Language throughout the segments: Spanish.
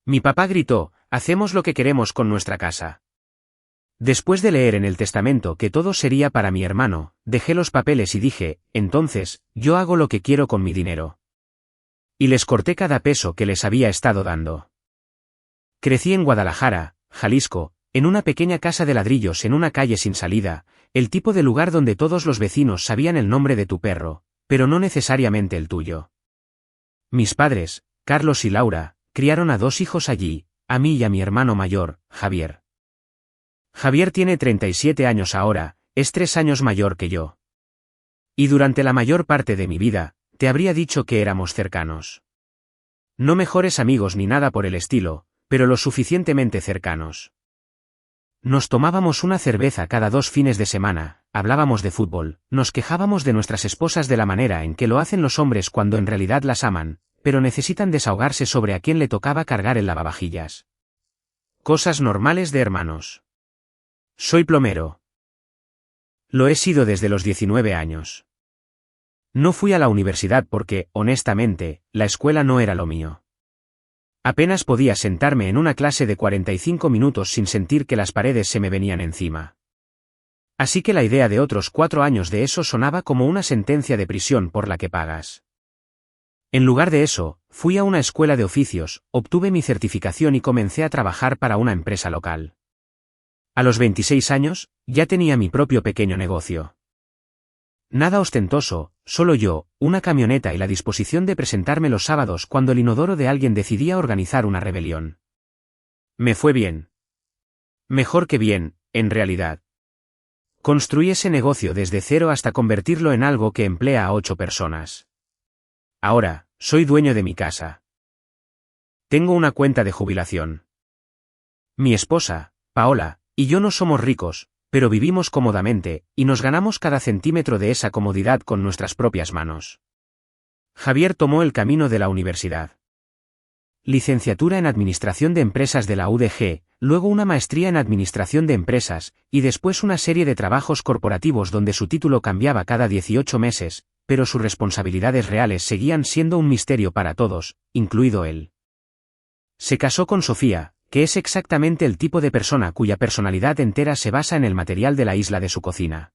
Mi papá gritó, hacemos lo que queremos con nuestra casa. Después de leer en el testamento que todo sería para mi hermano, dejé los papeles y dije, entonces, yo hago lo que quiero con mi dinero. Y les corté cada peso que les había estado dando. Crecí en Guadalajara, Jalisco, en una pequeña casa de ladrillos en una calle sin salida, el tipo de lugar donde todos los vecinos sabían el nombre de tu perro, pero no necesariamente el tuyo. Mis padres, Carlos y Laura, criaron a 2 hijos allí, a mí y a mi hermano mayor, Javier. Javier tiene 37 años ahora, es 3 años mayor que yo. Y durante la mayor parte de mi vida, te habría dicho que éramos cercanos. No mejores amigos ni nada por el estilo, pero lo suficientemente cercanos. Nos tomábamos una cerveza cada 2 fines de semana, hablábamos de fútbol, nos quejábamos de nuestras esposas de la manera en que lo hacen los hombres cuando en realidad las aman, pero necesitan desahogarse sobre a quién le tocaba cargar el lavavajillas. Cosas normales de hermanos. Soy plomero. Lo he sido desde los 19 años. No fui a la universidad porque, honestamente, la escuela no era lo mío. Apenas podía sentarme en una clase de 45 minutos sin sentir que las paredes se me venían encima. Así que la idea de otros 4 años de eso sonaba como una sentencia de prisión por la que pagas. En lugar de eso, fui a una escuela de oficios, obtuve mi certificación y comencé a trabajar para una empresa local. A los 26 años, ya tenía mi propio pequeño negocio. Nada ostentoso, solo yo, una camioneta y la disposición de presentarme los sábados cuando el inodoro de alguien decidía organizar una rebelión. Me fue bien. Mejor que bien, en realidad. Construí ese negocio desde cero hasta convertirlo en algo que emplea a 8 personas. Ahora, soy dueño de mi casa. Tengo una cuenta de jubilación. Mi esposa, Paola, y yo no somos ricos, pero vivimos cómodamente, y nos ganamos cada centímetro de esa comodidad con nuestras propias manos. Javier tomó el camino de la universidad. Licenciatura en Administración de Empresas de la UDG, luego una maestría en Administración de Empresas, y después una serie de trabajos corporativos donde su título cambiaba cada 18 meses, pero sus responsabilidades reales seguían siendo un misterio para todos, incluido él. Se casó con Sofía, que es exactamente el tipo de persona cuya personalidad entera se basa en el material de la isla de su cocina.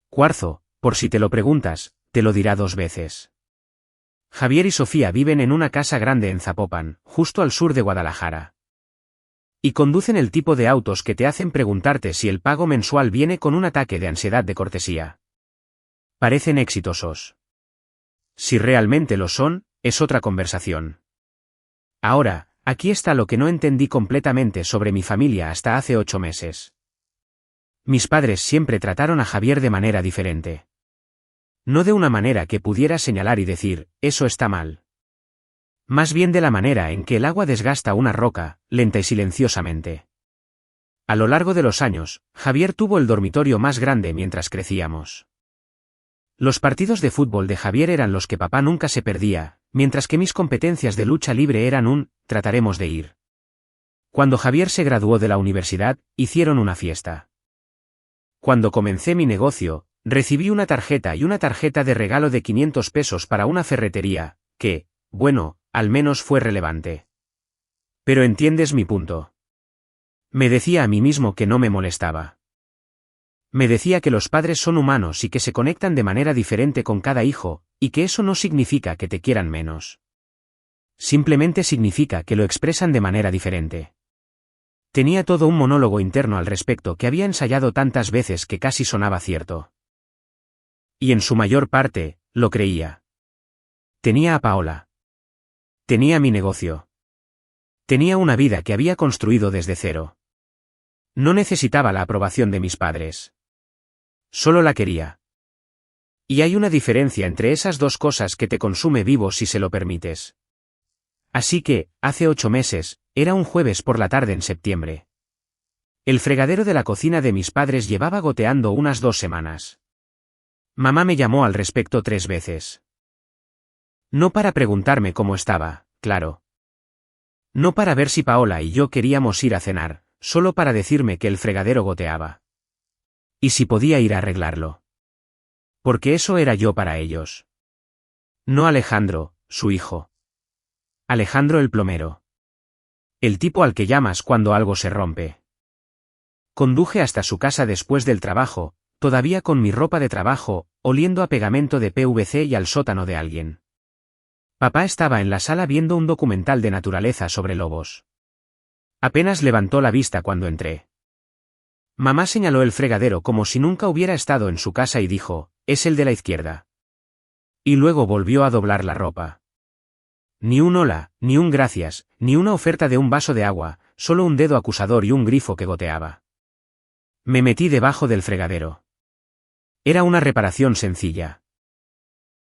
Cuarzo, por si te lo preguntas, te lo dirá 2 veces. Javier y Sofía viven en una casa grande en Zapopan, justo al sur de Guadalajara. Y conducen el tipo de autos que te hacen preguntarte si el pago mensual viene con un ataque de ansiedad de cortesía. Parecen exitosos. Si realmente lo son, es otra conversación. Ahora, aquí está lo que no entendí completamente sobre mi familia hasta hace 8 meses. Mis padres siempre trataron a Javier de manera diferente. No de una manera que pudiera señalar y decir, eso está mal. Más bien de la manera en que el agua desgasta una roca, lenta y silenciosamente. A lo largo de los años, Javier tuvo el dormitorio más grande mientras crecíamos. Los partidos de fútbol de Javier eran los que papá nunca se perdía, mientras que mis competencias de lucha libre eran trataremos de ir. Cuando Javier se graduó de la universidad, hicieron una fiesta. Cuando comencé mi negocio, recibí una tarjeta y una tarjeta de regalo de 500 pesos para una ferretería, que, bueno, al menos fue relevante. Pero entiendes mi punto. Me decía a mí mismo que no me molestaba. Me decía que los padres son humanos y que se conectan de manera diferente con cada hijo, y que eso no significa que te quieran menos. Simplemente significa que lo expresan de manera diferente. Tenía todo un monólogo interno al respecto que había ensayado tantas veces que casi sonaba cierto. Y en su mayor parte, lo creía. Tenía a Paola. Tenía mi negocio. Tenía una vida que había construido desde cero. No necesitaba la aprobación de mis padres. Solo la quería. Y hay una diferencia entre esas 2 cosas que te consume vivo si se lo permites. Así que, hace 8 meses, era un jueves por la tarde en septiembre. El fregadero de la cocina de mis padres llevaba goteando unas 2 semanas. Mamá me llamó al respecto 3 veces. No para preguntarme cómo estaba, claro. No para ver si Paola y yo queríamos ir a cenar, solo para decirme que el fregadero goteaba. Y si podía ir a arreglarlo. Porque eso era yo para ellos. No Alejandro, su hijo. Alejandro el plomero. El tipo al que llamas cuando algo se rompe. Conduje hasta su casa después del trabajo, todavía con mi ropa de trabajo, oliendo a pegamento de PVC y al sótano de alguien. Papá estaba en la sala viendo un documental de naturaleza sobre lobos. Apenas levantó la vista cuando entré. Mamá señaló el fregadero como si nunca hubiera estado en su casa y dijo, «Es el de la izquierda». Y luego volvió a doblar la ropa. Ni un hola, ni un gracias, ni una oferta de un vaso de agua, solo un dedo acusador y un grifo que goteaba. Me metí debajo del fregadero. Era una reparación sencilla.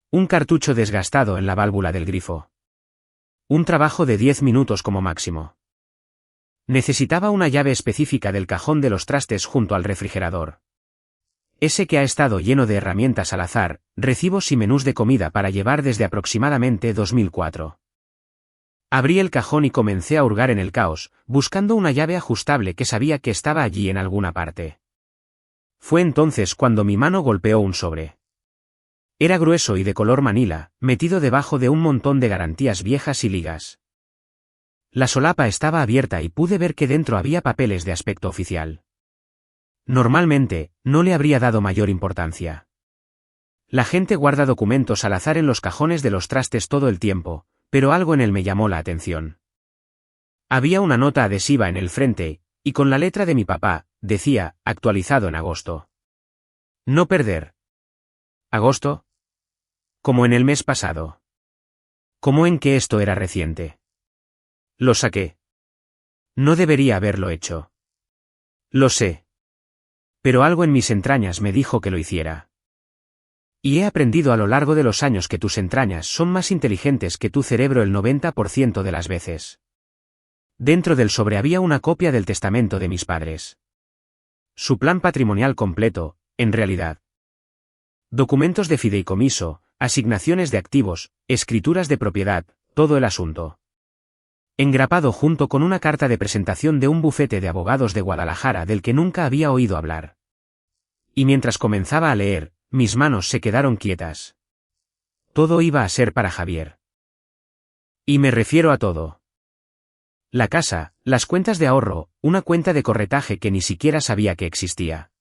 Un cartucho desgastado en la válvula del grifo. Un trabajo de 10 minutos como máximo. Necesitaba una llave específica del cajón de los trastes junto al refrigerador. Ese que ha estado lleno de herramientas al azar, recibos y menús de comida para llevar desde aproximadamente 2004. Abrí el cajón y comencé a hurgar en el caos, buscando una llave ajustable que sabía que estaba allí en alguna parte. Fue entonces cuando mi mano golpeó un sobre. Era grueso y de color manila, metido debajo de un montón de garantías viejas y ligas. La solapa estaba abierta y pude ver que dentro había papeles de aspecto oficial. Normalmente, no le habría dado mayor importancia. La gente guarda documentos al azar en los cajones de los trastes todo el tiempo, pero algo en él me llamó la atención. Había una nota adhesiva en el frente, y con la letra de mi papá, decía, actualizado en agosto. No perder. ¿Agosto? Como en el mes pasado. ¿Cómo en que esto era reciente? Lo saqué. No debería haberlo hecho. Lo sé. Pero algo en mis entrañas me dijo que lo hiciera. Y he aprendido a lo largo de los años que tus entrañas son más inteligentes que tu cerebro el 90% de las veces. Dentro del sobre había una copia del testamento de mis padres. Su plan patrimonial completo, en realidad. Documentos de fideicomiso, asignaciones de activos, escrituras de propiedad, todo el asunto. Engrapado junto con una carta de presentación de un bufete de abogados de Guadalajara del que nunca había oído hablar. Y mientras comenzaba a leer, mis manos se quedaron quietas. Todo iba a ser para Javier. Y me refiero a todo. La casa, las cuentas de ahorro, una cuenta de corretaje que ni siquiera sabía que existía.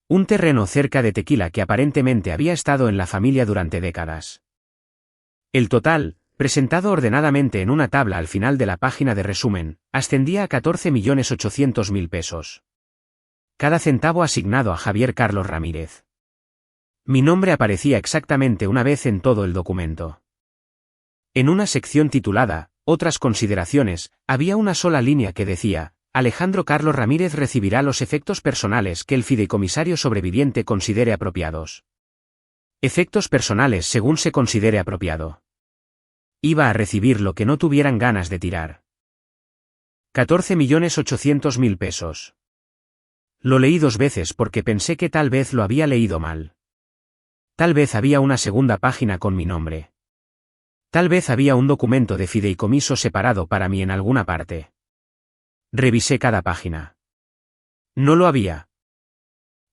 Un terreno cerca de Tequila que aparentemente había estado en la familia durante décadas. El total, presentado ordenadamente en una tabla al final de la página de resumen, ascendía a 14.800.000 pesos. Cada centavo asignado a Javier Carlos Ramírez. Mi nombre aparecía exactamente una vez en todo el documento. En una sección titulada, Otras consideraciones, había una sola línea que decía, Alejandro Carlos Ramírez recibirá los efectos personales que el fideicomisario sobreviviente considere apropiados. Efectos personales según se considere apropiado. Iba a recibir lo que no tuvieran ganas de tirar. 14.800.000 pesos. Lo leí 2 veces porque pensé que tal vez lo había leído mal. Tal vez había una segunda página con mi nombre. Tal vez había un documento de fideicomiso separado para mí en alguna parte. Revisé cada página. No lo había.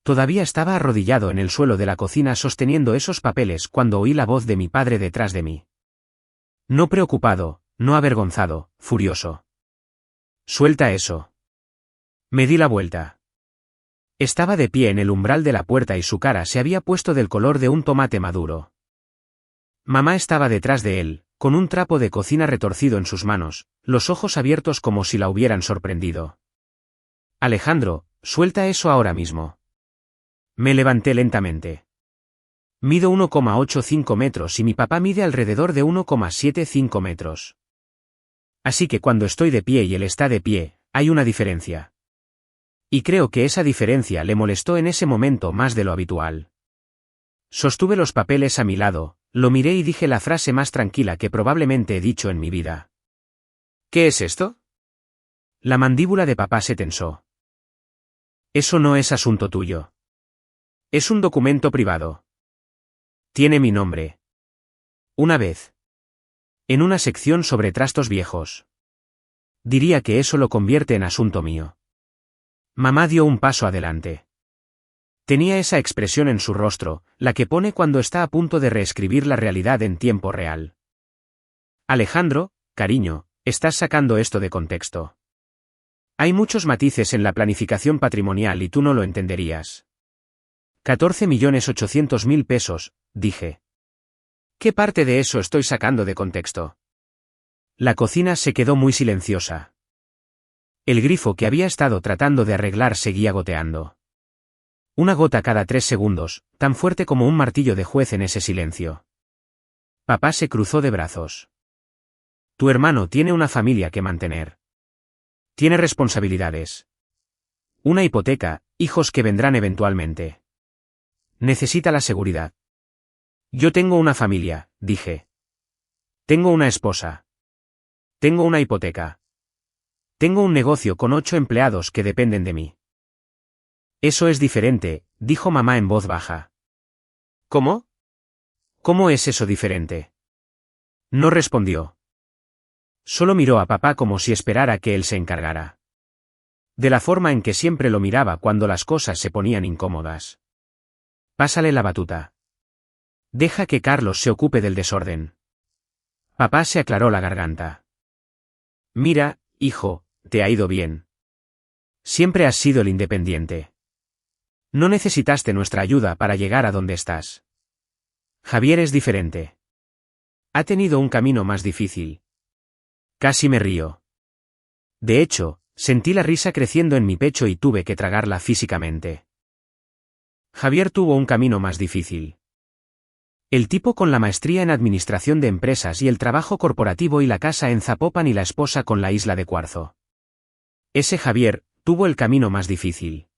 Todavía estaba arrodillado en el suelo de la cocina sosteniendo esos papeles cuando oí la voz de mi padre detrás de mí. No preocupado, no avergonzado, furioso. Suelta eso. Me di la vuelta. Estaba de pie en el umbral de la puerta y su cara se había puesto del color de un tomate maduro. Mamá estaba detrás de él, con un trapo de cocina retorcido en sus manos, los ojos abiertos como si la hubieran sorprendido. Alejandro, suelta eso ahora mismo. Me levanté lentamente. Mido 1,85 metros y mi papá mide alrededor de 1,75 metros. Así que cuando estoy de pie y él está de pie, hay una diferencia. Y creo que esa diferencia le molestó en ese momento más de lo habitual. Sostuve los papeles a mi lado, lo miré y dije la frase más tranquila que probablemente he dicho en mi vida. ¿Qué es esto? La mandíbula de papá se tensó. Eso no es asunto tuyo. Es un documento privado. Tiene mi nombre. Una vez. En una sección sobre trastos viejos. Diría que eso lo convierte en asunto mío. Mamá dio un paso adelante. Tenía esa expresión en su rostro, la que pone cuando está a punto de reescribir la realidad en tiempo real. Alejandro, cariño, Estás sacando esto de contexto. Hay muchos matices en la planificación patrimonial y tú no lo entenderías. 14.800.000 pesos, dije. ¿Qué parte de eso estoy sacando de contexto? La cocina se quedó muy silenciosa. El grifo que había estado tratando de arreglar seguía goteando. Una gota cada 3 segundos, tan fuerte como un martillo de juez en ese silencio. Papá se cruzó de brazos. Tu hermano tiene una familia que mantener. Tiene responsabilidades. Una hipoteca, hijos que vendrán eventualmente. Necesita la seguridad. Yo tengo una familia, dije. Tengo una esposa. Tengo una hipoteca. Tengo un negocio con 8 empleados que dependen de mí. Eso es diferente, dijo mamá en voz baja. ¿Cómo? ¿Cómo es eso diferente? No respondió. Solo miró a papá como si esperara que él se encargara. De la forma en que siempre lo miraba cuando las cosas se ponían incómodas. Pásale la batuta. Deja que Carlos se ocupe del desorden. Papá se aclaró la garganta. Mira, hijo, te ha ido bien. Siempre has sido el independiente. No necesitaste nuestra ayuda para llegar a donde estás. Javier es diferente. Ha tenido un camino más difícil. Casi me río. De hecho, sentí la risa creciendo en mi pecho y tuve que tragarla físicamente. Javier tuvo un camino más difícil. El tipo con la maestría en administración de empresas y el trabajo corporativo y la casa en Zapopan y la esposa con la isla de cuarzo. Ese Javier, tuvo el camino más difícil.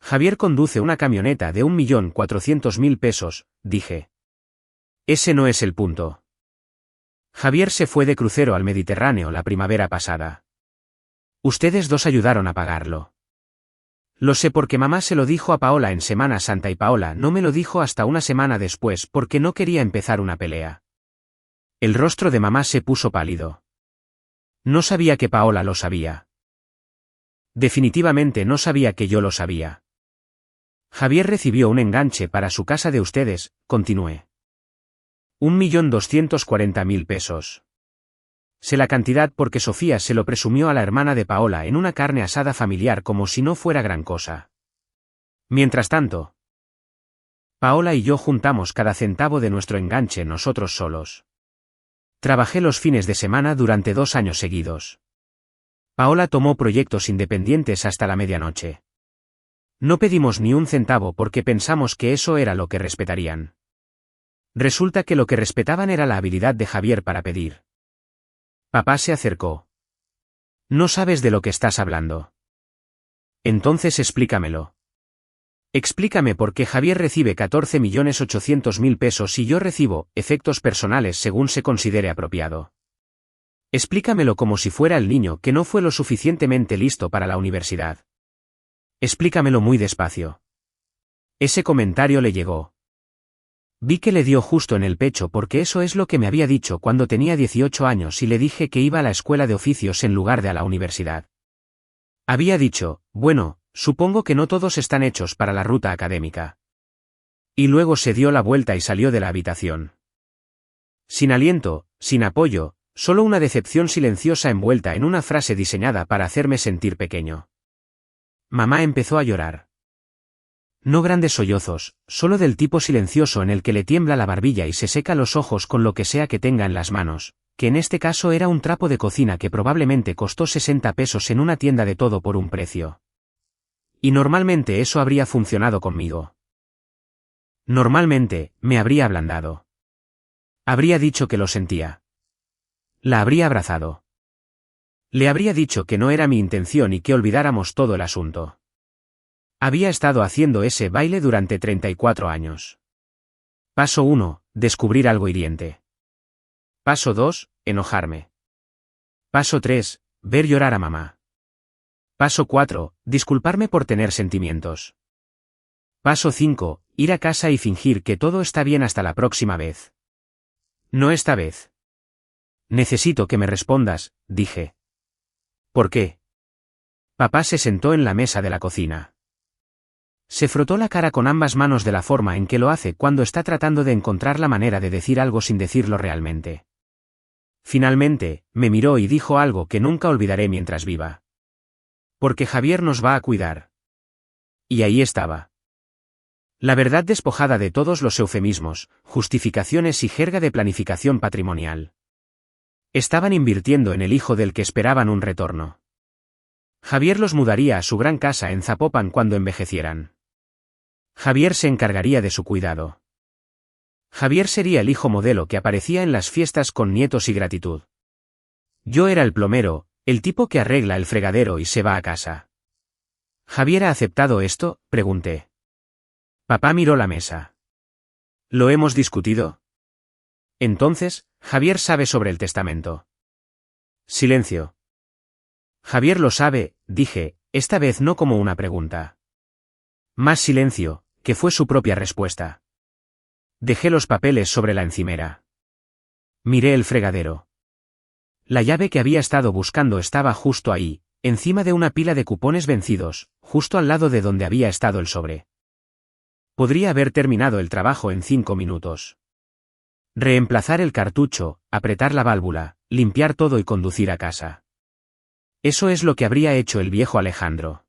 Javier conduce una camioneta de 1.400.000 pesos, dije. Ese no es el punto. Javier se fue de crucero al Mediterráneo la primavera pasada. Ustedes dos ayudaron a pagarlo. Lo sé porque mamá se lo dijo a Paola en Semana Santa y Paola no me lo dijo hasta una semana después porque no quería empezar una pelea. El rostro de mamá se puso pálido. No sabía que Paola lo sabía. Definitivamente no sabía que yo lo sabía. Javier recibió un enganche para su casa de ustedes, continué. 1.240.000 pesos. Sé la cantidad porque Sofía se lo presumió a la hermana de Paola en una carne asada familiar como si no fuera gran cosa. Mientras tanto, Paola y yo juntamos cada centavo de nuestro enganche nosotros solos. Trabajé los fines de semana durante 2 años seguidos. Paola tomó proyectos independientes hasta la medianoche. No pedimos ni un centavo porque pensamos que eso era lo que respetarían. Resulta que lo que respetaban era la habilidad de Javier para pedir. Papá se acercó. No sabes de lo que estás hablando. Entonces explícamelo. Explícame por qué Javier recibe 14.800.000 pesos y yo recibo efectos personales según se considere apropiado. Explícamelo como si fuera el niño que no fue lo suficientemente listo para la universidad. Explícamelo muy despacio. Ese comentario le llegó. Vi que le dio justo en el pecho porque eso es lo que me había dicho cuando tenía 18 años y le dije que iba a la escuela de oficios en lugar de a la universidad. Había dicho, bueno, supongo que no todos están hechos para la ruta académica. Y luego se dio la vuelta y salió de la habitación. Sin aliento, sin apoyo, solo una decepción silenciosa envuelta en una frase diseñada para hacerme sentir pequeño. Mamá empezó a llorar. No grandes sollozos, solo del tipo silencioso en el que le tiembla la barbilla y se seca los ojos con lo que sea que tenga en las manos, que en este caso era un trapo de cocina que probablemente costó 60 pesos en una tienda de todo por un precio. Y normalmente eso habría funcionado conmigo. Normalmente, me habría ablandado. Habría dicho que lo sentía. La habría abrazado. Le habría dicho que no era mi intención y que olvidáramos todo el asunto. Había estado haciendo ese baile durante 34 años. Paso 1, descubrir algo hiriente. Paso 2, enojarme. Paso 3, ver llorar a mamá. Paso 4, disculparme por tener sentimientos. Paso 5, ir a casa y fingir que todo está bien hasta la próxima vez. No esta vez. Necesito que me respondas, dije. ¿Por qué? Papá se sentó en la mesa de la cocina. Se frotó la cara con ambas manos de la forma en que lo hace cuando está tratando de encontrar la manera de decir algo sin decirlo realmente. Finalmente, me miró y dijo algo que nunca olvidaré mientras viva. Porque Javier nos va a cuidar. Y ahí estaba. La verdad despojada de todos los eufemismos, justificaciones y jerga de planificación patrimonial. Estaban invirtiendo en el hijo del que esperaban un retorno. Javier los mudaría a su gran casa en Zapopan cuando envejecieran. Javier se encargaría de su cuidado. Javier sería el hijo modelo que aparecía en las fiestas con nietos y gratitud. Yo era el plomero, el tipo que arregla el fregadero y se va a casa. ¿Javier ha aceptado esto?, pregunté. Papá miró la mesa. ¿Lo hemos discutido? Entonces, Javier sabe sobre el testamento. Silencio. Javier lo sabe, dije, esta vez no como una pregunta. Más silencio, que fue su propia respuesta. Dejé los papeles sobre la encimera. Miré el fregadero. La llave que había estado buscando estaba justo ahí, encima de una pila de cupones vencidos, justo al lado de donde había estado el sobre. Podría haber terminado el trabajo en 5 minutos. Reemplazar el cartucho, apretar la válvula, limpiar todo y conducir a casa. Eso es lo que habría hecho el viejo Alejandro.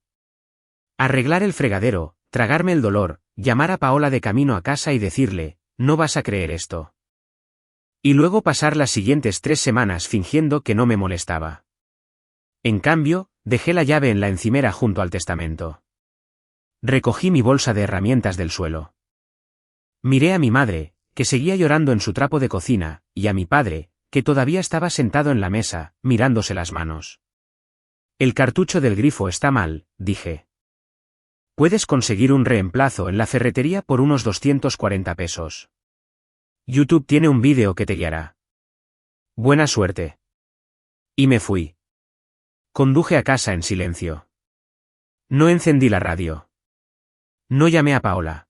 Arreglar el fregadero, tragarme el dolor, llamar a Paola de camino a casa y decirle, no vas a creer esto. Y luego pasar las siguientes 3 semanas fingiendo que no me molestaba. En cambio, dejé la llave en la encimera junto al testamento. Recogí mi bolsa de herramientas del suelo. Miré a mi madre, que seguía llorando en su trapo de cocina, y a mi padre, que todavía estaba sentado en la mesa, mirándose las manos. El cartucho del grifo está mal, dije. Puedes conseguir un reemplazo en la ferretería por unos 240 pesos. YouTube tiene un vídeo que te guiará. Buena suerte. Y me fui. Conduje a casa en silencio. No encendí la radio. No llamé a Paola.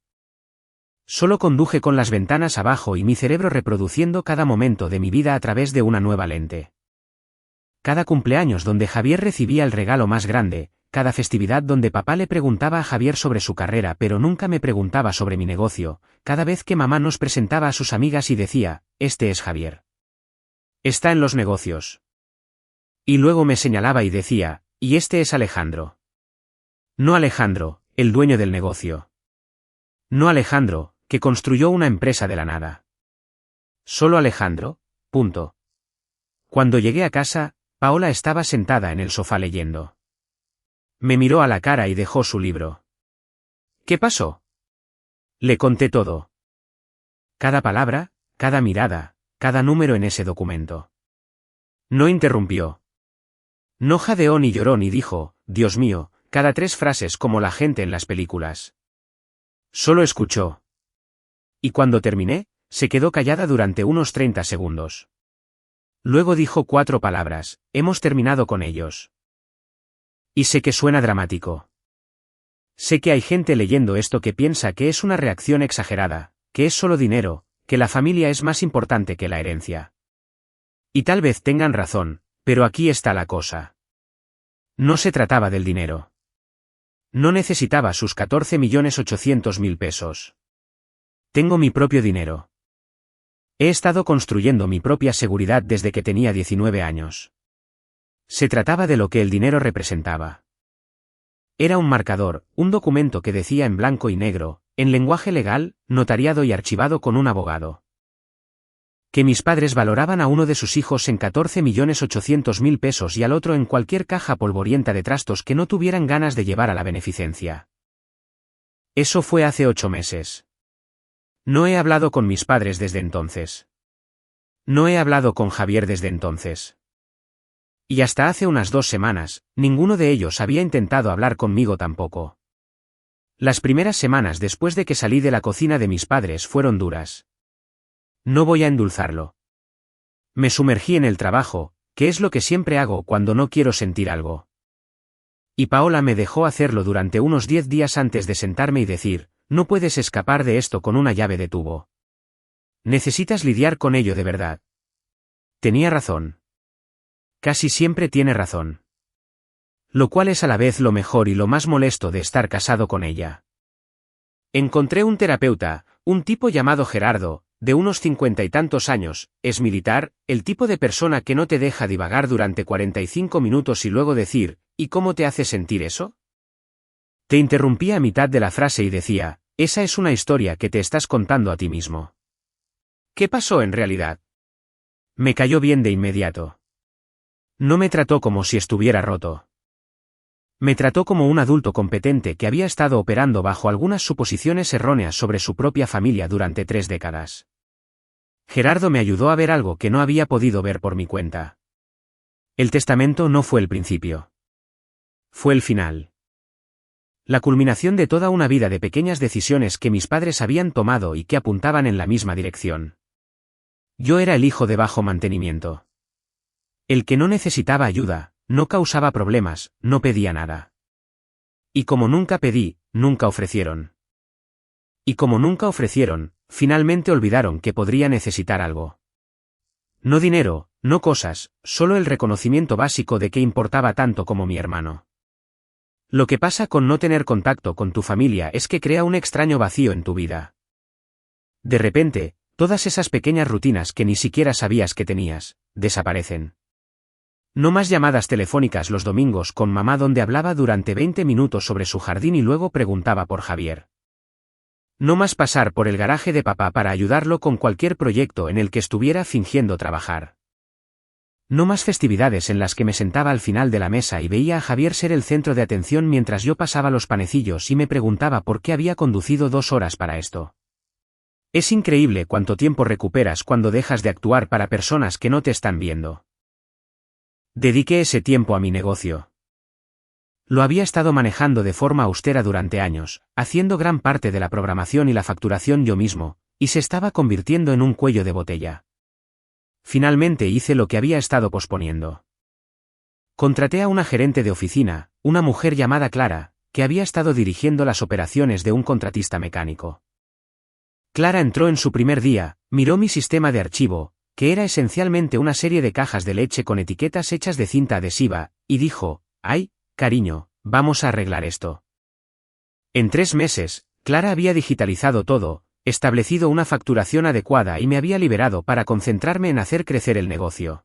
Solo conduje con las ventanas abajo y mi cerebro reproduciendo cada momento de mi vida a través de una nueva lente. Cada cumpleaños donde Javier recibía el regalo más grande, cada festividad donde papá le preguntaba a Javier sobre su carrera pero nunca me preguntaba sobre mi negocio, cada vez que mamá nos presentaba a sus amigas y decía, este es Javier. Está en los negocios. Y luego me señalaba y decía, y este es Alejandro. No Alejandro, el dueño del negocio. No Alejandro, que construyó una empresa de la nada. Solo Alejandro, punto. Cuando llegué a casa, Paola estaba sentada en el sofá leyendo. Me miró a la cara y dejó su libro. ¿Qué pasó? Le conté todo. Cada palabra, cada mirada, cada número en ese documento. No interrumpió. No jadeó ni lloró ni dijo, Dios mío, cada 3 frases como la gente en las películas. Solo escuchó. Y cuando terminé, se quedó callada durante unos 30 segundos. Luego dijo 4 palabras, hemos terminado con ellos. Y sé que suena dramático. Sé que hay gente leyendo esto que piensa que es una reacción exagerada, que es solo dinero, que la familia es más importante que la herencia. Y tal vez tengan razón, pero aquí está la cosa. No se trataba del dinero. No necesitaba sus 14.800.000 pesos. Tengo mi propio dinero. He estado construyendo mi propia seguridad desde que tenía 19 años. Se trataba de lo que el dinero representaba. Era un marcador, un documento que decía en blanco y negro, en lenguaje legal, notariado y archivado con un abogado. Que mis padres valoraban a uno de sus hijos en 14.800.000 pesos y al otro en cualquier caja polvorienta de trastos que no tuvieran ganas de llevar a la beneficencia. Eso fue hace 8 meses. No he hablado con mis padres desde entonces. No he hablado con Javier desde entonces. Y hasta hace unas 2 semanas, ninguno de ellos había intentado hablar conmigo tampoco. Las primeras semanas después de que salí de la cocina de mis padres fueron duras. No voy a endulzarlo. Me sumergí en el trabajo, que es lo que siempre hago cuando no quiero sentir algo. Y Paola me dejó hacerlo durante unos 10 días antes de sentarme y decir, no puedes escapar de esto con una llave de tubo. Necesitas lidiar con ello de verdad. Tenía razón. Casi siempre tiene razón. Lo cual es a la vez lo mejor y lo más molesto de estar casado con ella. Encontré un terapeuta, un tipo llamado Gerardo, de unos 50 y tantos años, es militar, el tipo de persona que no te deja divagar durante 45 minutos y luego decir, ¿y cómo te hace sentir eso? Te interrumpía a mitad de la frase y decía, esa es una historia que te estás contando a ti mismo. ¿Qué pasó en realidad? Me cayó bien de inmediato. No me trató como si estuviera roto. Me trató como un adulto competente que había estado operando bajo algunas suposiciones erróneas sobre su propia familia durante 3 décadas. Gerardo me ayudó a ver algo que no había podido ver por mi cuenta. El testamento no fue el principio. Fue el final. La culminación de toda una vida de pequeñas decisiones que mis padres habían tomado y que apuntaban en la misma dirección. Yo era el hijo de bajo mantenimiento. El que no necesitaba ayuda, no causaba problemas, no pedía nada. Y como nunca pedí, nunca ofrecieron. Y como nunca ofrecieron, finalmente olvidaron que podría necesitar algo. No dinero, no cosas, solo el reconocimiento básico de que importaba tanto como mi hermano. Lo que pasa con no tener contacto con tu familia es que crea un extraño vacío en tu vida. De repente, todas esas pequeñas rutinas que ni siquiera sabías que tenías, desaparecen. No más llamadas telefónicas los domingos con mamá donde hablaba durante 20 minutos sobre su jardín y luego preguntaba por Javier. No más pasar por el garaje de papá para ayudarlo con cualquier proyecto en el que estuviera fingiendo trabajar. No más festividades en las que me sentaba al final de la mesa y veía a Javier ser el centro de atención mientras yo pasaba los panecillos y me preguntaba por qué había conducido 2 horas para esto. Es increíble cuánto tiempo recuperas cuando dejas de actuar para personas que no te están viendo. Dediqué ese tiempo a mi negocio. Lo había estado manejando de forma austera durante años, haciendo gran parte de la programación y la facturación yo mismo, y se estaba convirtiendo en un cuello de botella. Finalmente hice lo que había estado posponiendo. Contraté a una gerente de oficina, una mujer llamada Clara, que había estado dirigiendo las operaciones de un contratista mecánico. Clara entró en su primer día, miró mi sistema de archivo, que era esencialmente una serie de cajas de leche con etiquetas hechas de cinta adhesiva, y dijo, «Ay, cariño, vamos a arreglar esto». En 3 meses, Clara había digitalizado todo, establecido una facturación adecuada y me había liberado para concentrarme en hacer crecer el negocio.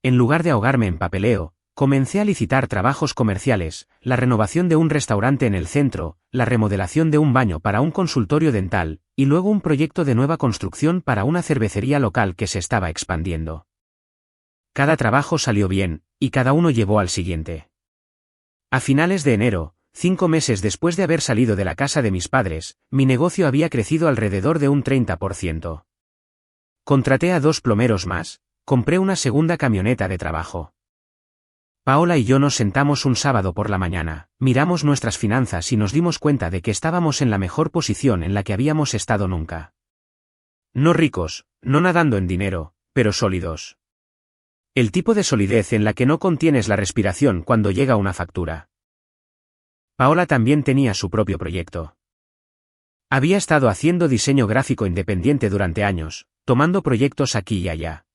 En lugar de ahogarme en papeleo, comencé a licitar trabajos comerciales, la renovación de un restaurante en el centro, la remodelación de un baño para un consultorio dental, y luego un proyecto de nueva construcción para una cervecería local que se estaba expandiendo. Cada trabajo salió bien, y cada uno llevó al siguiente. A finales de enero, 5 meses después de haber salido de la casa de mis padres, mi negocio había crecido alrededor de un 30%. Contraté a 2 plomeros más, compré una segunda camioneta de trabajo. Paola y yo nos sentamos un sábado por la mañana, miramos nuestras finanzas y nos dimos cuenta de que estábamos en la mejor posición en la que habíamos estado nunca. No ricos, no nadando en dinero, pero sólidos. El tipo de solidez en la que no contienes la respiración cuando llega una factura. Paola también tenía su propio proyecto. Había estado haciendo diseño gráfico independiente durante años, tomando proyectos aquí y allá.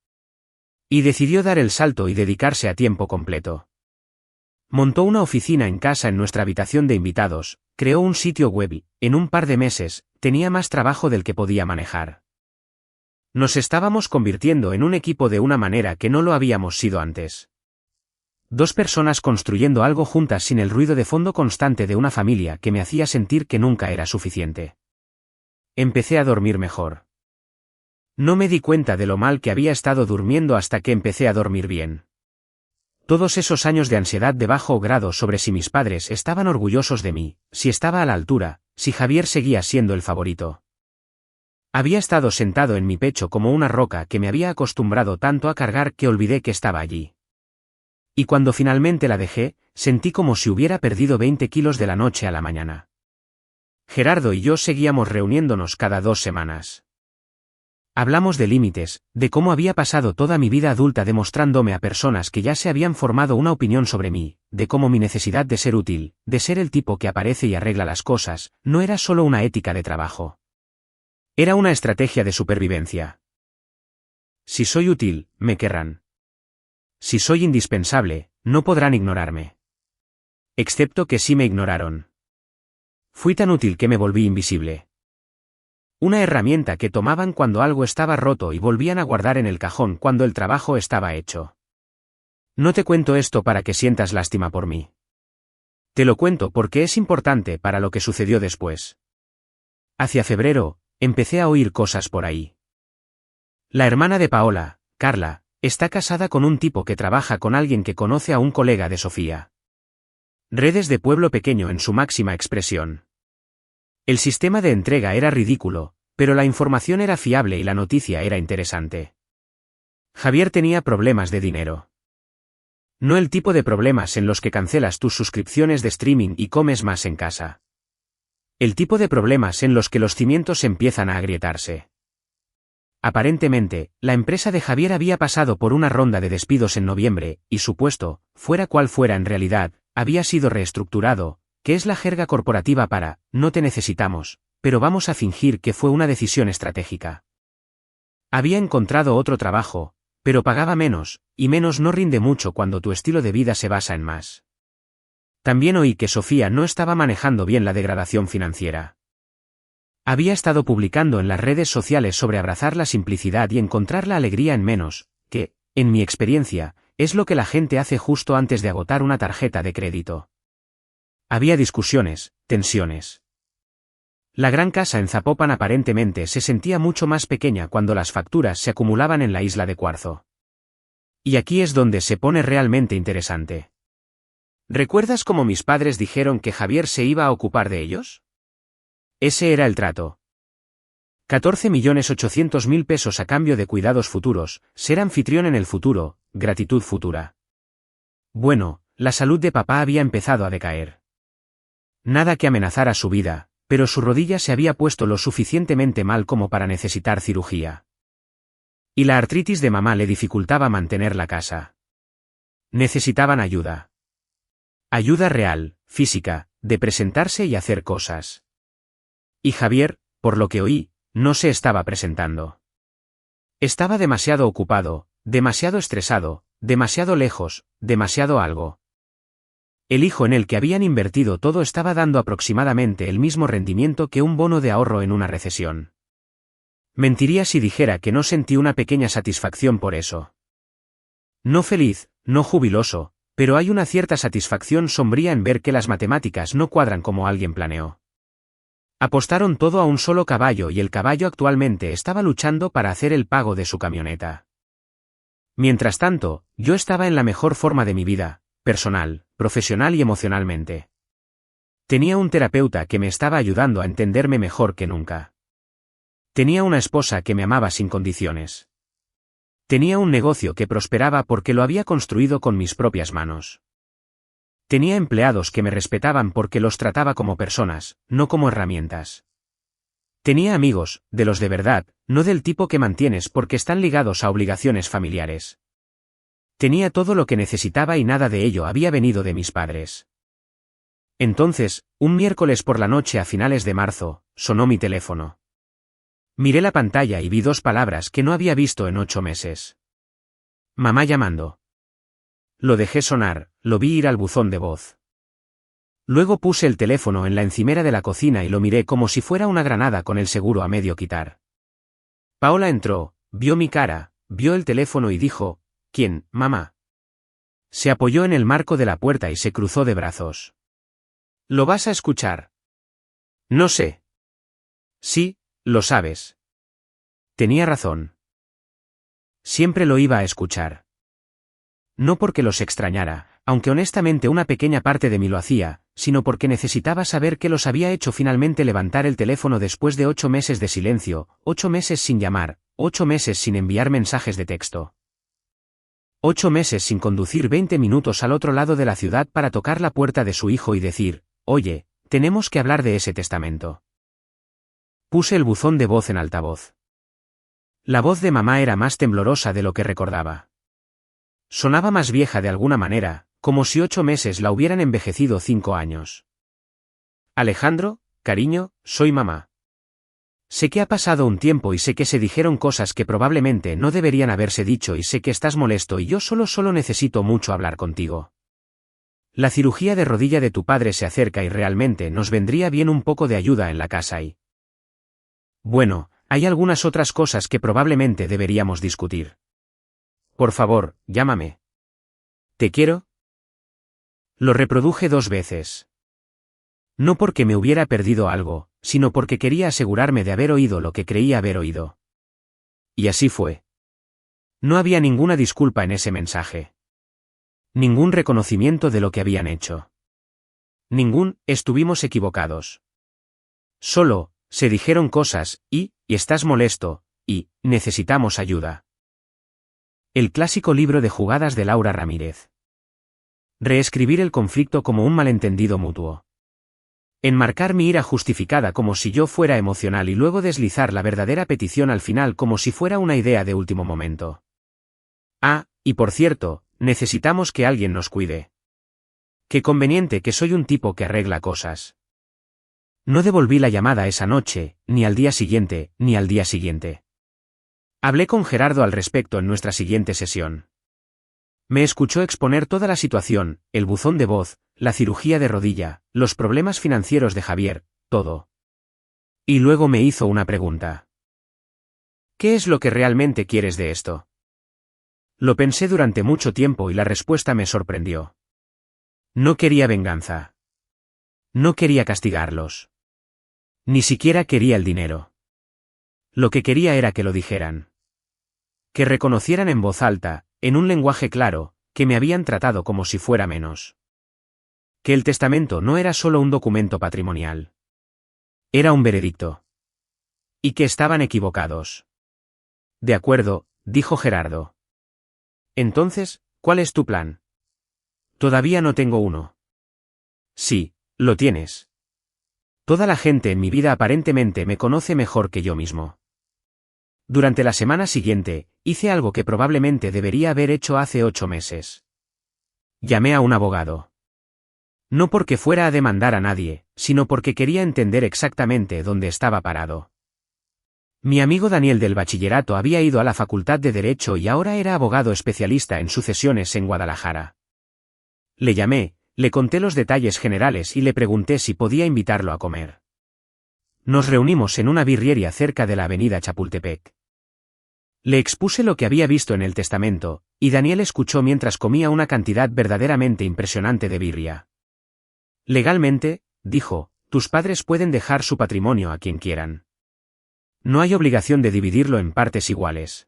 Y decidió dar el salto y dedicarse a tiempo completo. Montó una oficina en casa en nuestra habitación de invitados, creó un sitio web y, en un par de meses, tenía más trabajo del que podía manejar. Nos estábamos convirtiendo en un equipo de una manera que no lo habíamos sido antes. 2 personas construyendo algo juntas sin el ruido de fondo constante de una familia que me hacía sentir que nunca era suficiente. Empecé a dormir mejor. No me di cuenta de lo mal que había estado durmiendo hasta que empecé a dormir bien. Todos esos años de ansiedad de bajo grado sobre si mis padres estaban orgullosos de mí, si estaba a la altura, si Javier seguía siendo el favorito. Había estado sentado en mi pecho como una roca que me había acostumbrado tanto a cargar que olvidé que estaba allí. Y cuando finalmente la dejé, sentí como si hubiera perdido 20 kilos de la noche a la mañana. Gerardo y yo seguíamos reuniéndonos cada 2 semanas. Hablamos de límites, de cómo había pasado toda mi vida adulta demostrándome a personas que ya se habían formado una opinión sobre mí, de cómo mi necesidad de ser útil, de ser el tipo que aparece y arregla las cosas, no era solo una ética de trabajo. Era una estrategia de supervivencia. Si soy útil, me querrán. Si soy indispensable, no podrán ignorarme. Excepto que sí me ignoraron. Fui tan útil que me volví invisible. Una herramienta que tomaban cuando algo estaba roto y volvían a guardar en el cajón cuando el trabajo estaba hecho. No te cuento esto para que sientas lástima por mí. Te lo cuento porque es importante para lo que sucedió después. Hacia febrero, empecé a oír cosas por ahí. La hermana de Paola, Carla, está casada con un tipo que trabaja con alguien que conoce a un colega de Sofía. Redes de pueblo pequeño en su máxima expresión. El sistema de entrega era ridículo, pero la información era fiable y la noticia era interesante. Javier tenía problemas de dinero. No el tipo de problemas en los que cancelas tus suscripciones de streaming y comes más en casa. El tipo de problemas en los que los cimientos empiezan a agrietarse. Aparentemente, la empresa de Javier había pasado por una ronda de despidos en noviembre, y su puesto, fuera cual fuera en realidad, había sido reestructurado, que es la jerga corporativa para, no te necesitamos, pero vamos a fingir que fue una decisión estratégica. Había encontrado otro trabajo, pero pagaba menos, y menos no rinde mucho cuando tu estilo de vida se basa en más. También oí que Sofía no estaba manejando bien la degradación financiera. Había estado publicando en las redes sociales sobre abrazar la simplicidad y encontrar la alegría en menos, que, en mi experiencia, es lo que la gente hace justo antes de agotar una tarjeta de crédito. Había discusiones, tensiones. La gran casa en Zapopan aparentemente se sentía mucho más pequeña cuando las facturas se acumulaban en la isla de Cuarzo. Y aquí es donde se pone realmente interesante. ¿Recuerdas cómo mis padres dijeron que Javier se iba a ocupar de ellos? Ese era el trato. 14.800.000 pesos a cambio de cuidados futuros, ser anfitrión en el futuro, gratitud futura. Bueno, la salud de papá había empezado a decaer. Nada que amenazara su vida, pero su rodilla se había puesto lo suficientemente mal como para necesitar cirugía. Y la artritis de mamá le dificultaba mantener la casa. Necesitaban ayuda. Ayuda real, física, de presentarse y hacer cosas. Y Javier, por lo que oí, no se estaba presentando. Estaba demasiado ocupado, demasiado estresado, demasiado lejos, demasiado algo. El hijo en el que habían invertido todo estaba dando aproximadamente el mismo rendimiento que un bono de ahorro en una recesión. Mentiría si dijera que no sentí una pequeña satisfacción por eso. No feliz, no jubiloso, pero hay una cierta satisfacción sombría en ver que las matemáticas no cuadran como alguien planeó. Apostaron todo a un solo caballo y el caballo actualmente estaba luchando para hacer el pago de su camioneta. Mientras tanto, yo estaba en la mejor forma de mi vida, personal, profesional y emocionalmente. Tenía un terapeuta que me estaba ayudando a entenderme mejor que nunca. Tenía una esposa que me amaba sin condiciones. Tenía un negocio que prosperaba porque lo había construido con mis propias manos. Tenía empleados que me respetaban porque los trataba como personas, no como herramientas. Tenía amigos, de los de verdad, no del tipo que mantienes porque están ligados a obligaciones familiares. Tenía todo lo que necesitaba y nada de ello había venido de mis padres. Entonces, un miércoles por la noche a finales de marzo, sonó mi teléfono. Miré la pantalla y vi dos palabras que no había visto en 8 meses. Mamá llamando. Lo dejé sonar, lo vi ir al buzón de voz. Luego puse el teléfono en la encimera de la cocina y lo miré como si fuera una granada con el seguro a medio quitar. Paola entró, vio mi cara, vio el teléfono y dijo, ¿quién, mamá? Se apoyó en el marco de la puerta y se cruzó de brazos. ¿Lo vas a escuchar? No sé. Sí, lo sabes. Tenía razón. Siempre lo iba a escuchar. No porque los extrañara, aunque honestamente una pequeña parte de mí lo hacía, sino porque necesitaba saber que los había hecho finalmente levantar el teléfono después de 8 meses de silencio, 8 meses sin llamar, 8 meses sin enviar mensajes de texto. 8 meses sin conducir 20 minutos al otro lado de la ciudad para tocar la puerta de su hijo y decir, oye, tenemos que hablar de ese testamento. Puse el buzón de voz en altavoz. La voz de mamá era más temblorosa de lo que recordaba. Sonaba más vieja de alguna manera, como si 8 meses la hubieran envejecido 5 años. Alejandro, cariño, soy mamá. Sé que ha pasado un tiempo y sé que se dijeron cosas que probablemente no deberían haberse dicho y sé que estás molesto y yo solo necesito mucho hablar contigo. La cirugía de rodilla de tu padre se acerca y realmente nos vendría bien un poco de ayuda en la casa y... Bueno, hay algunas otras cosas que probablemente deberíamos discutir. Por favor, llámame. ¿Te quiero? Lo reproduje 2 veces. No porque me hubiera perdido algo, sino porque quería asegurarme de haber oído lo que creía haber oído. Y así fue. No había ninguna disculpa en ese mensaje. Ningún reconocimiento de lo que habían hecho. Estuvimos equivocados. Solo, se dijeron cosas, y estás molesto, y necesitamos ayuda. El clásico libro de jugadas de Laura Ramírez. Reescribir el conflicto como un malentendido mutuo. Enmarcar mi ira justificada como si yo fuera emocional y luego deslizar la verdadera petición al final como si fuera una idea de último momento. Ah, y por cierto, necesitamos que alguien nos cuide. Qué conveniente que soy un tipo que arregla cosas. No devolví la llamada esa noche, ni al día siguiente, ni al día siguiente. Hablé con Gerardo al respecto en nuestra siguiente sesión. Me escuchó exponer toda la situación, el buzón de voz, la cirugía de rodilla, los problemas financieros de Javier, todo. Y luego me hizo una pregunta. ¿Qué es lo que realmente quieres de esto? Lo pensé durante mucho tiempo y la respuesta me sorprendió. No quería venganza. No quería castigarlos. Ni siquiera quería el dinero. Lo que quería era que lo dijeran. Que reconocieran en voz alta, en un lenguaje claro, que me habían tratado como si fuera menos. Que el testamento no era solo un documento patrimonial. Era un veredicto. Y que estaban equivocados. De acuerdo, dijo Gerardo. Entonces, ¿cuál es tu plan? Todavía no tengo uno. Sí, lo tienes. Toda la gente en mi vida aparentemente me conoce mejor que yo mismo. Durante la semana siguiente, hice algo que probablemente debería haber hecho hace 8 meses. Llamé a un abogado. No porque fuera a demandar a nadie, sino porque quería entender exactamente dónde estaba parado. Mi amigo Daniel del bachillerato había ido a la Facultad de Derecho y ahora era abogado especialista en sucesiones en Guadalajara. Le llamé, le conté los detalles generales y le pregunté si podía invitarlo a comer. Nos reunimos en una birrería cerca de la avenida Chapultepec. Le expuse lo que había visto en el testamento, y Daniel escuchó mientras comía una cantidad verdaderamente impresionante de birria. Legalmente, dijo, tus padres pueden dejar su patrimonio a quien quieran. No hay obligación de dividirlo en partes iguales.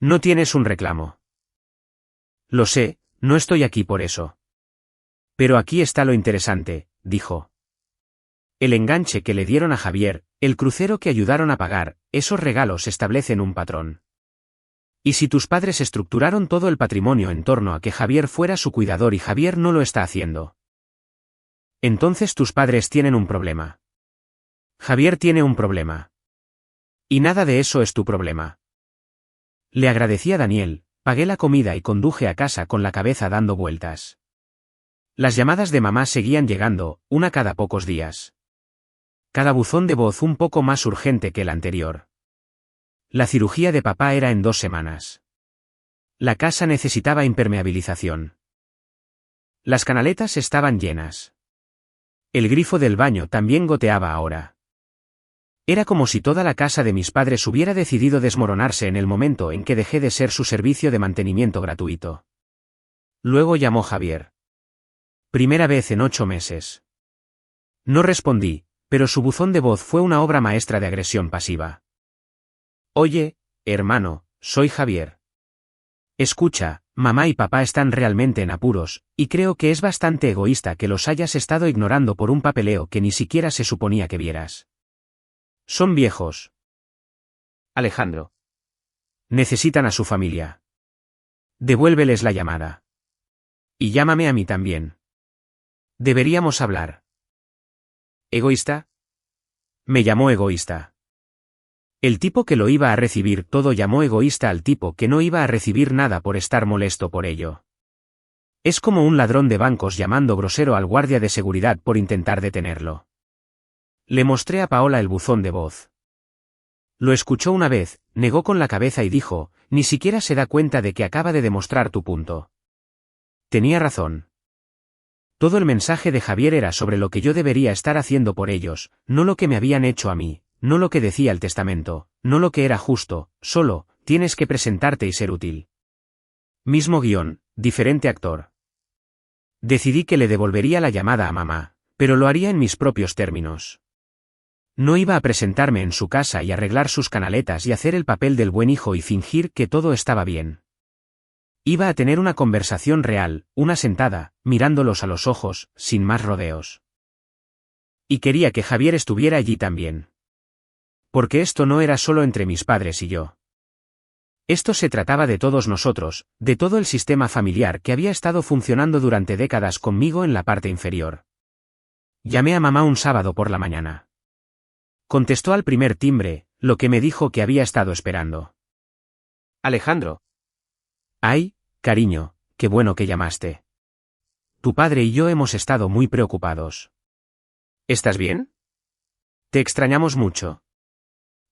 No tienes un reclamo. Lo sé, no estoy aquí por eso. Pero aquí está lo interesante, dijo. El enganche que le dieron a Javier, el crucero que ayudaron a pagar, esos regalos establecen un patrón. ¿Y si tus padres estructuraron todo el patrimonio en torno a que Javier fuera su cuidador y Javier no lo está haciendo? Entonces tus padres tienen un problema. Javier tiene un problema. Y nada de eso es tu problema. Le agradecí a Daniel, pagué la comida y conduje a casa con la cabeza dando vueltas. Las llamadas de mamá seguían llegando, una cada pocos días. Cada buzón de voz un poco más urgente que el anterior. La cirugía de papá era en 2 semanas. La casa necesitaba impermeabilización. Las canaletas estaban llenas. El grifo del baño también goteaba ahora. Era como si toda la casa de mis padres hubiera decidido desmoronarse en el momento en que dejé de ser su servicio de mantenimiento gratuito. Luego llamó Javier. Primera vez en 8 meses. No respondí, pero su buzón de voz fue una obra maestra de agresión pasiva. Oye, hermano, soy Javier. Escucha, mamá y papá están realmente en apuros, y creo que es bastante egoísta que los hayas estado ignorando por un papeleo que ni siquiera se suponía que vieras. Son viejos. Alejandro. Necesitan a su familia. Devuélveles la llamada. Y llámame a mí también. Deberíamos hablar. ¿Egoísta? Me llamó egoísta. El tipo que lo iba a recibir todo llamó egoísta al tipo que no iba a recibir nada por estar molesto por ello. Es como un ladrón de bancos llamando grosero al guardia de seguridad por intentar detenerlo. Le mostré a Paola el buzón de voz. Lo escuchó una vez, negó con la cabeza y dijo, ni siquiera se da cuenta de que acaba de demostrar tu punto. Tenía razón. Todo el mensaje de Javier era sobre lo que yo debería estar haciendo por ellos, no lo que me habían hecho a mí, no lo que decía el testamento, no lo que era justo, solo, tienes que presentarte y ser útil. Mismo guión, diferente actor. Decidí que le devolvería la llamada a mamá, pero lo haría en mis propios términos. No iba a presentarme en su casa y arreglar sus canaletas y hacer el papel del buen hijo y fingir que todo estaba bien. Iba a tener una conversación real, una sentada, mirándolos a los ojos, sin más rodeos. Y quería que Javier estuviera allí también. Porque esto no era solo entre mis padres y yo. Esto se trataba de todos nosotros, de todo el sistema familiar que había estado funcionando durante décadas conmigo en la parte inferior. Llamé a mamá un sábado por la mañana. Contestó al primer timbre, lo que me dijo que había estado esperando. Alejandro. Ay, cariño, qué bueno que llamaste. Tu padre y yo hemos estado muy preocupados. ¿Estás bien? Te extrañamos mucho.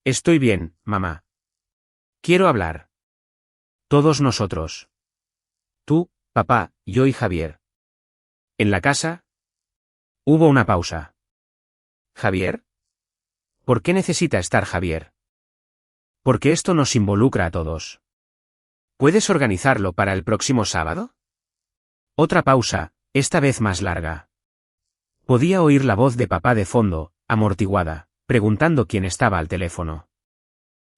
Estoy bien, mamá. Quiero hablar. Todos nosotros. Tú, papá, yo y Javier. ¿En la casa? Hubo una pausa. ¿Javier? ¿Por qué necesita estar Javier? Porque esto nos involucra a todos. ¿Puedes organizarlo para el próximo sábado? Otra pausa, esta vez más larga. Podía oír la voz de papá de fondo, amortiguada, preguntando quién estaba al teléfono.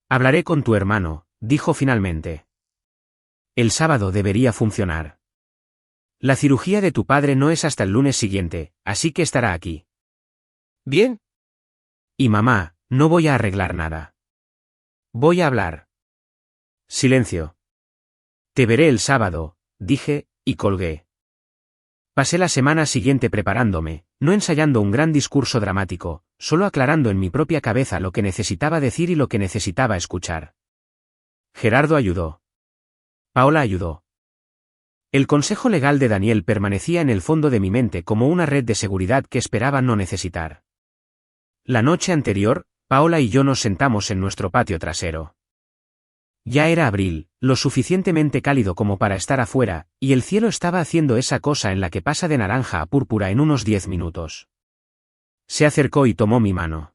Hablaré con tu hermano, dijo finalmente. El sábado debería funcionar. La cirugía de tu padre no es hasta el lunes siguiente, así que estará aquí. Bien. Y mamá, no voy a arreglar nada. Voy a hablar. Silencio. Te veré el sábado, dije, y colgué. Pasé la semana siguiente preparándome, no ensayando un gran discurso dramático, solo aclarando en mi propia cabeza lo que necesitaba decir y lo que necesitaba escuchar. Gerardo ayudó. Paola ayudó. El consejo legal de Daniel permanecía en el fondo de mi mente como una red de seguridad que esperaba no necesitar. La noche anterior, Paola y yo nos sentamos en nuestro patio trasero. Ya era abril, lo suficientemente cálido como para estar afuera, y el cielo estaba haciendo esa cosa en la que pasa de naranja a púrpura en unos 10 minutos. Se acercó y tomó mi mano.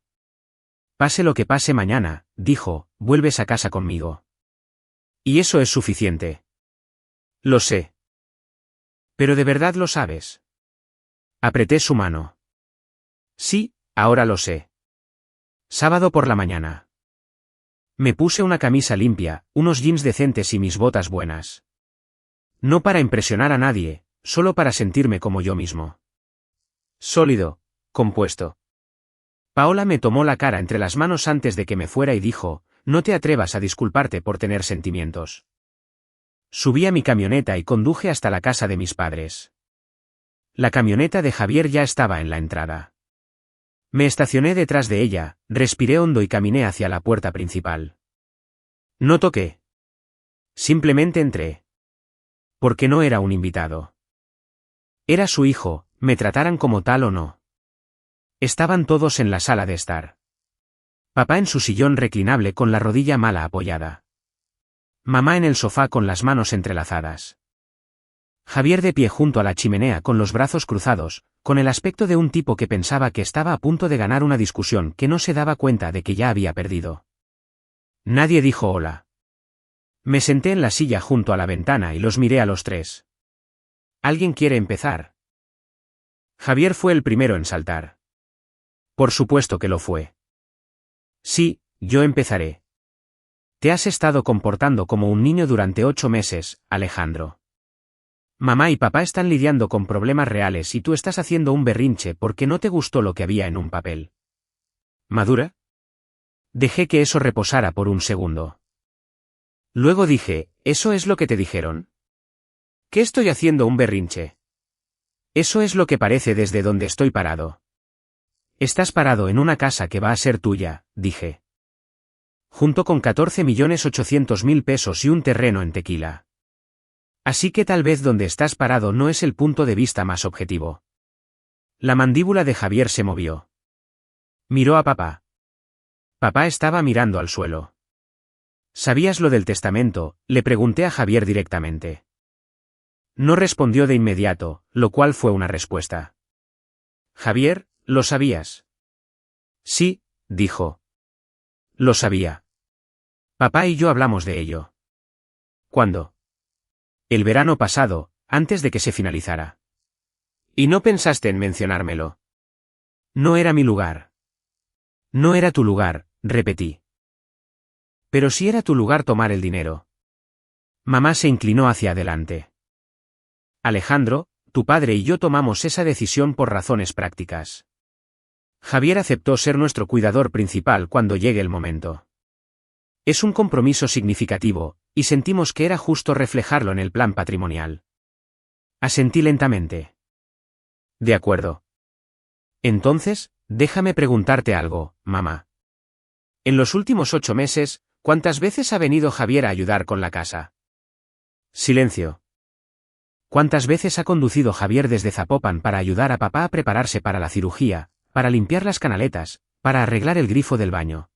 Pase lo que pase mañana, dijo, vuelves a casa conmigo. Y eso es suficiente. Lo sé. Pero de verdad lo sabes. Apreté su mano. Sí, ahora lo sé. Sábado por la mañana. Me puse una camisa limpia, unos jeans decentes y mis botas buenas. No para impresionar a nadie, solo para sentirme como yo mismo. Sólido, compuesto. Paola me tomó la cara entre las manos antes de que me fuera y dijo, no te atrevas a disculparte por tener sentimientos. Subí a mi camioneta y conduje hasta la casa de mis padres. La camioneta de Javier ya estaba en la entrada. Me estacioné detrás de ella, respiré hondo y caminé hacia la puerta principal. No toqué. Simplemente entré. Porque no era un invitado. Era su hijo, me trataran como tal o no. Estaban todos en la sala de estar. Papá en su sillón reclinable con la rodilla mala apoyada. Mamá en el sofá con las manos entrelazadas. Javier de pie junto a la chimenea con los brazos cruzados, con el aspecto de un tipo que pensaba que estaba a punto de ganar una discusión que no se daba cuenta de que ya había perdido. Nadie dijo hola. Me senté en la silla junto a la ventana y los miré a los tres. ¿Alguien quiere empezar? Javier fue el primero en saltar. Por supuesto que lo fue. Sí, yo empezaré. Te has estado comportando como un niño durante 8 meses, Alejandro. Mamá y papá están lidiando con problemas reales y tú estás haciendo un berrinche porque no te gustó lo que había en un papel. ¿Madura? Dejé que eso reposara por un segundo. Luego dije, ¿eso es lo que te dijeron? ¿Qué estoy haciendo un berrinche? Eso es lo que parece desde donde estoy parado. Estás parado en una casa que va a ser tuya, dije. Junto con 14.800.000 pesos y un terreno en Tequila. Así que tal vez donde estás parado no es el punto de vista más objetivo. La mandíbula de Javier se movió. Miró a papá. Papá estaba mirando al suelo. ¿Sabías lo del testamento?, le pregunté a Javier directamente. No respondió de inmediato, lo cual fue una respuesta. Javier, ¿lo sabías? Sí, dijo. Lo sabía. Papá y yo hablamos de ello. ¿Cuándo? El verano pasado, antes de que se finalizara. ¿Y no pensaste en mencionármelo? No era mi lugar. No era tu lugar, repetí. Pero sí era tu lugar tomar el dinero. Mamá se inclinó hacia adelante. Alejandro, tu padre y yo tomamos esa decisión por razones prácticas. Javier aceptó ser nuestro cuidador principal cuando llegue el momento. Es un compromiso significativo, y sentimos que era justo reflejarlo en el plan patrimonial. Asentí lentamente. De acuerdo. Entonces, déjame preguntarte algo, mamá. En los últimos 8 meses, ¿cuántas veces ha venido Javier a ayudar con la casa? Silencio. ¿Cuántas veces ha conducido Javier desde Zapopan para ayudar a papá a prepararse para la cirugía, para limpiar las canaletas, para arreglar el grifo del baño?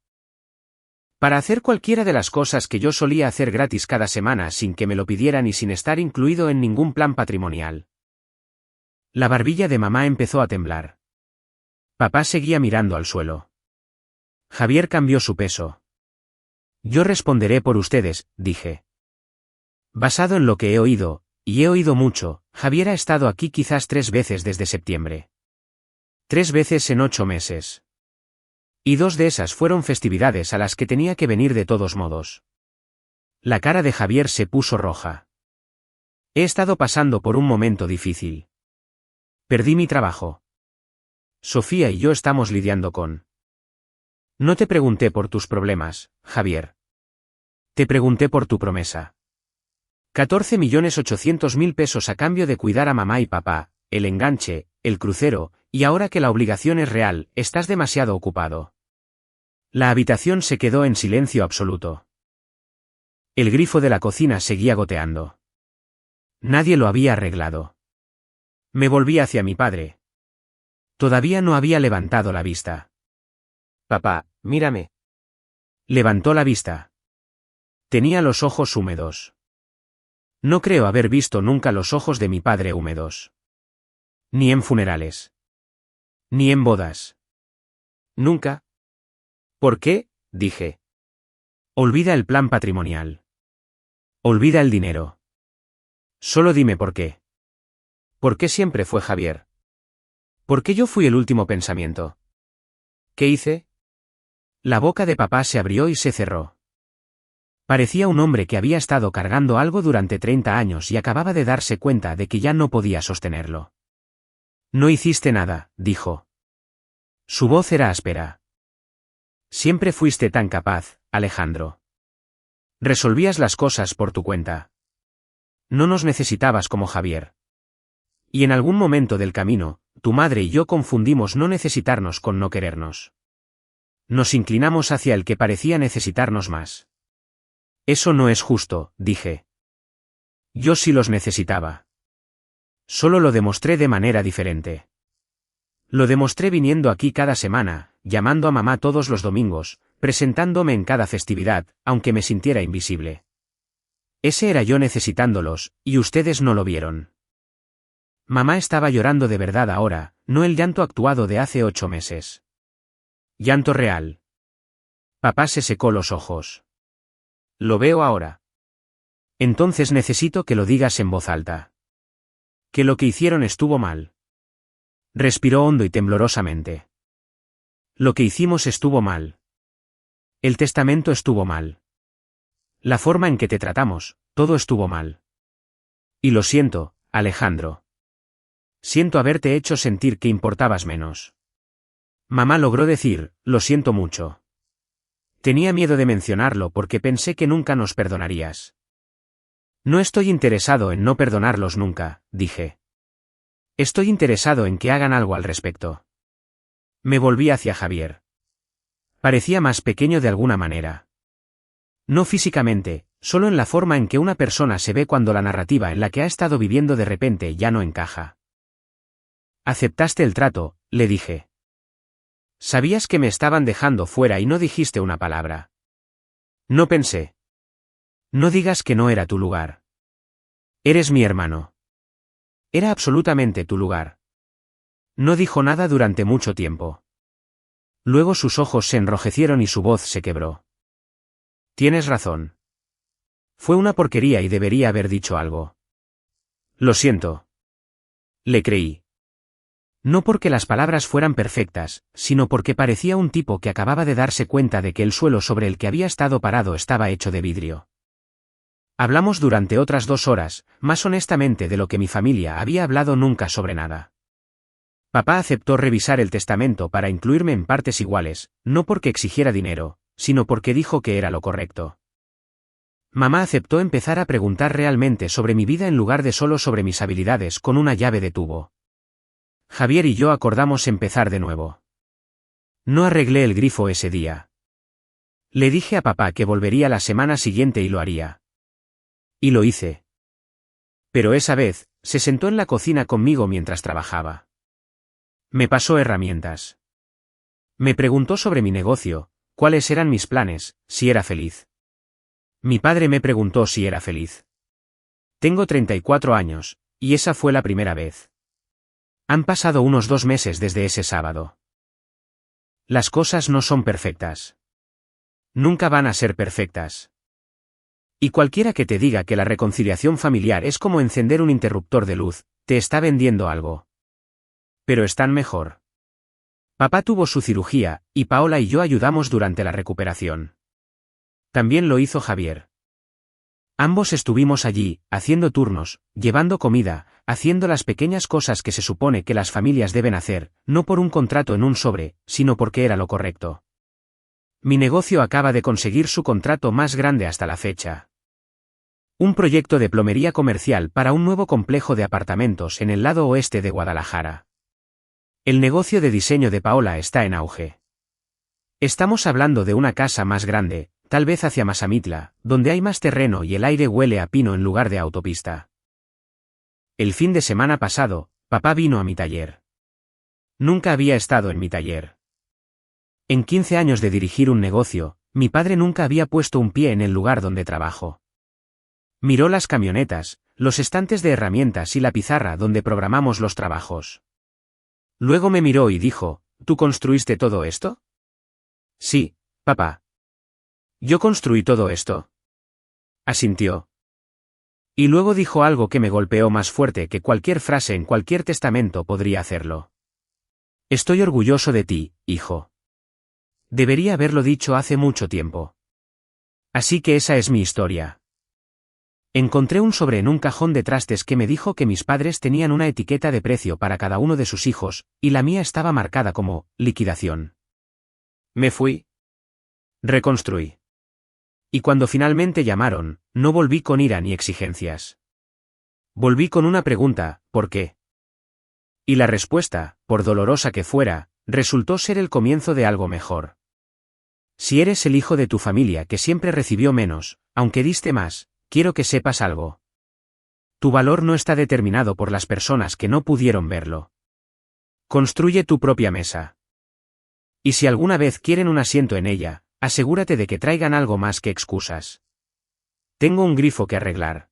Para hacer cualquiera de las cosas que yo solía hacer gratis cada semana sin que me lo pidieran y sin estar incluido en ningún plan patrimonial. La barbilla de mamá empezó a temblar. Papá seguía mirando al suelo. Javier cambió su peso. Yo responderé por ustedes, dije. Basado en lo que he oído, y he oído mucho, Javier ha estado aquí quizás 3 veces desde septiembre. 3 veces en 8 meses. Y 2 de esas fueron festividades a las que tenía que venir de todos modos. La cara de Javier se puso roja. He estado pasando por un momento difícil. Perdí mi trabajo. Sofía y yo estamos lidiando con... No te pregunté por tus problemas, Javier. Te pregunté por tu promesa. 14.800.000 pesos a cambio de cuidar a mamá y papá, el enganche, el crucero, y ahora que la obligación es real, estás demasiado ocupado. La habitación se quedó en silencio absoluto. El grifo de la cocina seguía goteando. Nadie lo había arreglado. Me volví hacia mi padre. Todavía no había levantado la vista. Papá, mírame. Levantó la vista. Tenía los ojos húmedos. No creo haber visto nunca los ojos de mi padre húmedos. Ni en funerales. Ni en bodas. Nunca. ¿Por qué? Dije. Olvida el plan patrimonial. Olvida el dinero. Solo dime por qué. ¿Por qué siempre fue Javier? ¿Por qué yo fui el último pensamiento? ¿Qué hice? La boca de papá se abrió y se cerró. Parecía un hombre que había estado cargando algo durante 30 años y acababa de darse cuenta de que ya no podía sostenerlo. No hiciste nada, dijo. Su voz era áspera. Siempre fuiste tan capaz, Alejandro. Resolvías las cosas por tu cuenta. No nos necesitabas como Javier. Y en algún momento del camino, tu madre y yo confundimos no necesitarnos con no querernos. Nos inclinamos hacia el que parecía necesitarnos más. Eso no es justo, dije. Yo sí los necesitaba. Solo lo demostré de manera diferente. Lo demostré viniendo aquí cada semana, llamando a mamá todos los domingos, presentándome en cada festividad, aunque me sintiera invisible. Ese era yo necesitándolos, y ustedes no lo vieron. Mamá estaba llorando de verdad ahora, no el llanto actuado de hace 8 meses. Llanto real. Papá se secó los ojos. Lo veo ahora. Entonces necesito que lo digas en voz alta. Que lo que hicieron estuvo mal. Respiró hondo y temblorosamente. Lo que hicimos estuvo mal. El testamento estuvo mal. La forma en que te tratamos, todo estuvo mal. Y lo siento, Alejandro. Siento haberte hecho sentir que importabas menos. Mamá logró decir, lo siento mucho. Tenía miedo de mencionarlo porque pensé que nunca nos perdonarías. No estoy interesado en no perdonarlos nunca, dije. Estoy interesado en que hagan algo al respecto. Me volví hacia Javier. Parecía más pequeño de alguna manera. No físicamente, solo en la forma en que una persona se ve cuando la narrativa en la que ha estado viviendo de repente ya no encaja. Aceptaste el trato, le dije. Sabías que me estaban dejando fuera y no dijiste una palabra. No pensé. No digas que no era tu lugar. Eres mi hermano. Era absolutamente tu lugar. No dijo nada durante mucho tiempo. Luego sus ojos se enrojecieron y su voz se quebró. Tienes razón. Fue una porquería y debería haber dicho algo. Lo siento. Le creí. No porque las palabras fueran perfectas, sino porque parecía un tipo que acababa de darse cuenta de que el suelo sobre el que había estado parado estaba hecho de vidrio. Hablamos durante otras 2 horas, más honestamente de lo que mi familia había hablado nunca sobre nada. Papá aceptó revisar el testamento para incluirme en partes iguales, no porque exigiera dinero, sino porque dijo que era lo correcto. Mamá aceptó empezar a preguntar realmente sobre mi vida en lugar de solo sobre mis habilidades con una llave de tubo. Javier y yo acordamos empezar de nuevo. No arreglé el grifo ese día. Le dije a papá que volvería la semana siguiente y lo haría. Y lo hice. Pero esa vez, se sentó en la cocina conmigo mientras trabajaba. Me pasó herramientas. Me preguntó sobre mi negocio, cuáles eran mis planes, si era feliz. Mi padre me preguntó si era feliz. Tengo 34 años, y esa fue la primera vez. Han pasado unos 2 meses desde ese sábado. Las cosas no son perfectas. Nunca van a ser perfectas. Y cualquiera que te diga que la reconciliación familiar es como encender un interruptor de luz, te está vendiendo algo. Pero están mejor. Papá tuvo su cirugía, y Paola y yo ayudamos durante la recuperación. También lo hizo Javier. Ambos estuvimos allí, haciendo turnos, llevando comida, haciendo las pequeñas cosas que se supone que las familias deben hacer, no por un contrato en un sobre, sino porque era lo correcto. Mi negocio acaba de conseguir su contrato más grande hasta la fecha. Un proyecto de plomería comercial para un nuevo complejo de apartamentos en el lado oeste de Guadalajara. El negocio de diseño de Paola está en auge. Estamos hablando de una casa más grande, tal vez hacia Mazamitla, donde hay más terreno y el aire huele a pino en lugar de autopista. El fin de semana pasado, papá vino a mi taller. Nunca había estado en mi taller. En 15 años de dirigir un negocio, mi padre nunca había puesto un pie en el lugar donde trabajo. Miró las camionetas, los estantes de herramientas y la pizarra donde programamos los trabajos. Luego me miró y dijo, ¿tú construiste todo esto? Sí, papá. Yo construí todo esto. Asintió. Y luego dijo algo que me golpeó más fuerte que cualquier frase en cualquier testamento podría hacerlo. Estoy orgulloso de ti, hijo. Debería haberlo dicho hace mucho tiempo. Así que esa es mi historia. Encontré un sobre en un cajón de trastes que me dijo que mis padres tenían una etiqueta de precio para cada uno de sus hijos, y la mía estaba marcada como liquidación. Me fui. Reconstruí. Y cuando finalmente llamaron, no volví con ira ni exigencias. Volví con una pregunta, ¿por qué? Y la respuesta, por dolorosa que fuera, resultó ser el comienzo de algo mejor. Si eres el hijo de tu familia que siempre recibió menos, aunque diste más, quiero que sepas algo. Tu valor no está determinado por las personas que no pudieron verlo. Construye tu propia mesa. Y si alguna vez quieren un asiento en ella, asegúrate de que traigan algo más que excusas. Tengo un grifo que arreglar.